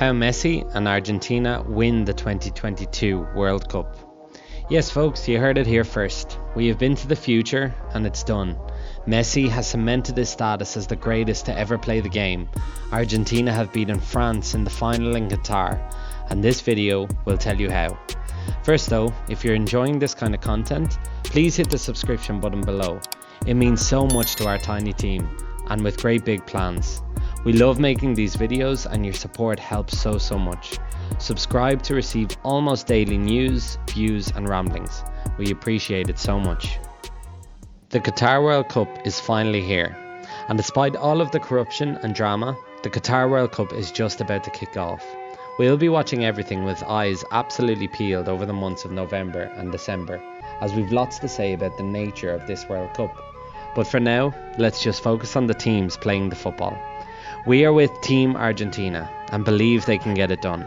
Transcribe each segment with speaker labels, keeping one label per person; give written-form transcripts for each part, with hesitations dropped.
Speaker 1: How Messi and Argentina win the 2022 World Cup. Yes folks, you heard it here first. We have been to the future and it's done. Messi has cemented his status as the greatest to ever play the game. Argentina have beaten France in the final in Qatar, and this video will tell you how. First though, if you're enjoying this kind of content, please hit the subscription button below. It means so much to our tiny team, and with great big plans. We love making these videos and your support helps so much. Subscribe to receive almost daily news, views and ramblings. We appreciate it so much. The Qatar World Cup is finally here, and despite all of the corruption and drama, the Qatar World Cup is just about to kick off. We'll be watching everything with eyes absolutely peeled over the months of November and December, as we've lots to say about the nature of this World Cup. But for now, let's just focus on the teams playing the football. We are with Team Argentina and believe they can get it done.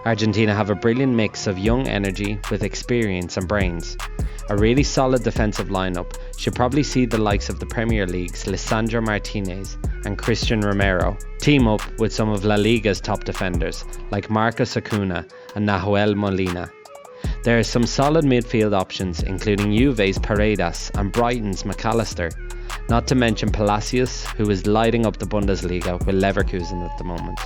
Speaker 1: Argentina have a brilliant mix of young energy with experience and brains. A really solid defensive lineup should probably see the likes of the Premier League's Lisandro Martinez and Christian Romero team up with some of La Liga's top defenders like Marcos Acuna and Nahuel Molina. There are some solid midfield options including Juve's Paredes and Brighton's McAllister, not to mention Palacios, who is lighting up the Bundesliga with Leverkusen at the moment.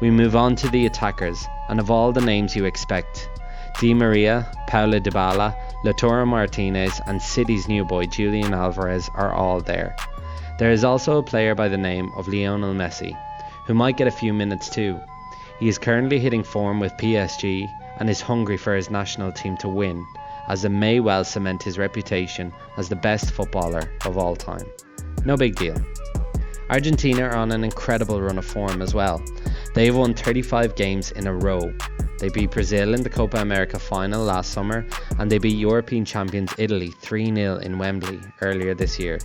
Speaker 1: We move on to the attackers, and of all the names you expect, Di Maria, Paulo Dybala, Lautaro Martinez and City's new boy Julian Alvarez are all there. There is also a player by the name of Lionel Messi, who might get a few minutes too. He is currently hitting form with PSG and is hungry for his national team to win, as it may well cement his reputation as the best footballer of all time. No big deal. Argentina are on an incredible run of form as well. They've won 35 games in a row. They beat Brazil in the Copa America final last summer, and they beat European champions Italy 3-0 in Wembley earlier this year.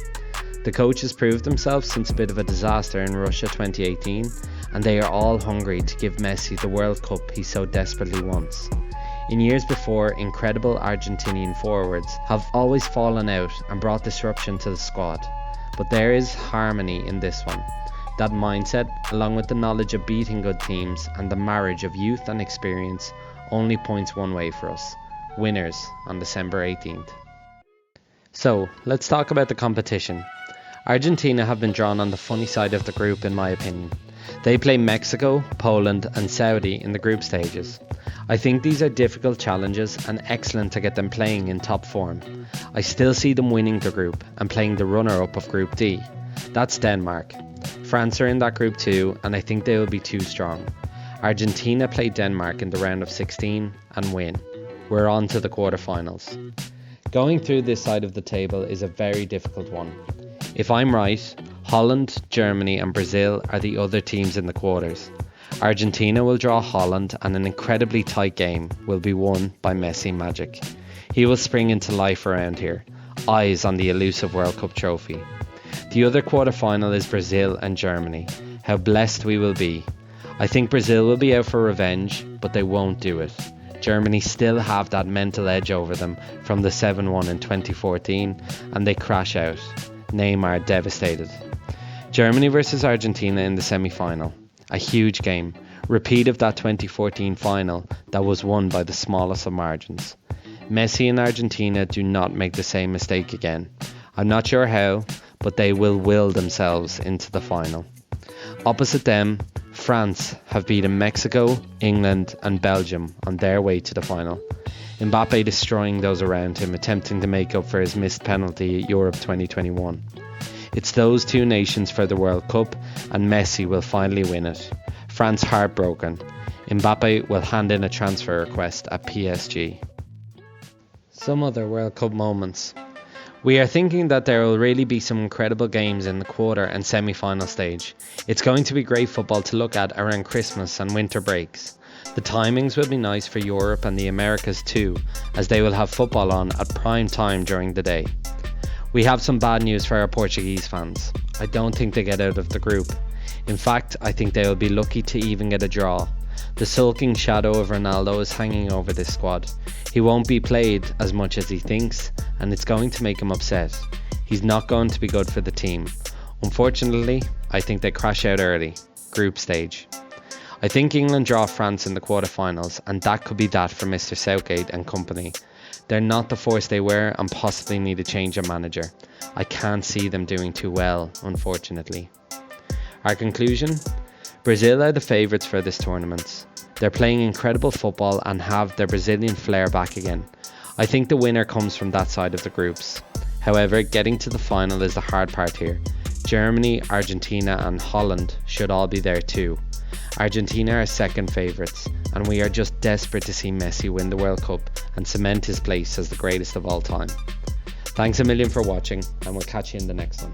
Speaker 1: The coach has proved himself since a bit of a disaster in Russia 2018, and they are all hungry to give Messi the World Cup he so desperately wants. In years before, incredible Argentinian forwards have always fallen out and brought disruption to the squad, but there is harmony in this one. That mindset, along with the knowledge of beating good teams and the marriage of youth and experience, only points one way for us: winners on December 18th. So, let's talk about the competition. Argentina have been drawn on the funny side of the group in my opinion. They play Mexico, Poland and Saudi in the group stages. I think these are difficult challenges and excellent to get them playing in top form. I still see them winning the group and playing the runner-up of Group D. That's Denmark. France are in that group too, and I think they will be too strong. Argentina play Denmark in the round of 16 and win. We're on to the quarterfinals. Going through this side of the table is a very difficult one. If I'm right, Holland, Germany and Brazil are the other teams in the quarters. Argentina will draw Holland and an incredibly tight game will be won by Messi magic. He will spring into life around here, eyes on the elusive World Cup trophy. The other quarterfinal is Brazil and Germany. How blessed we will be. I think Brazil will be out for revenge, but they won't do it. Germany still have that mental edge over them from the 7-1 in 2014 and they crash out. Neymar devastated. Germany versus Argentina in the semi-final. A huge game. Repeat of that 2014 final that was won by the smallest of margins. Messi and Argentina do not make the same mistake again. I'm not sure how, but they will themselves into the final. Opposite them, France have beaten Mexico, England and Belgium on their way to the final. Mbappe destroying those around him, attempting to make up for his missed penalty at Europe 2021. It's those two nations for the World Cup and Messi will finally win it. France heartbroken. Mbappe will hand in a transfer request at PSG. Some other World Cup moments. We are thinking that there will really be some incredible games in the quarter and semi-final stage. It's going to be great football to look at around Christmas and winter breaks. The timings will be nice for Europe and the Americas too, as they will have football on at prime time during the day. We have some bad news for our Portuguese fans. I don't think they get out of the group. In fact, I think they will be lucky to even get a draw. The sulking shadow of Ronaldo is hanging over this squad. He won't be played as much as he thinks, and it's going to make him upset. He's not going to be good for the team. Unfortunately, I think they crash out early. Group stage. I think England draw France in the quarterfinals, and that could be that for Mr. Southgate and company. They're not the force they were and possibly need a change of manager. I can't see them doing too well, unfortunately. Our conclusion? Brazil are the favourites for this tournament. They're playing incredible football and have their Brazilian flair back again. I think the winner comes from that side of the groups. However, getting to the final is the hard part here. Germany, Argentina and Holland should all be there too. Argentina are second favourites, and we are just desperate to see Messi win the World Cup and cement his place as the greatest of all time. Thanks a million for watching, and we'll catch you in the next one.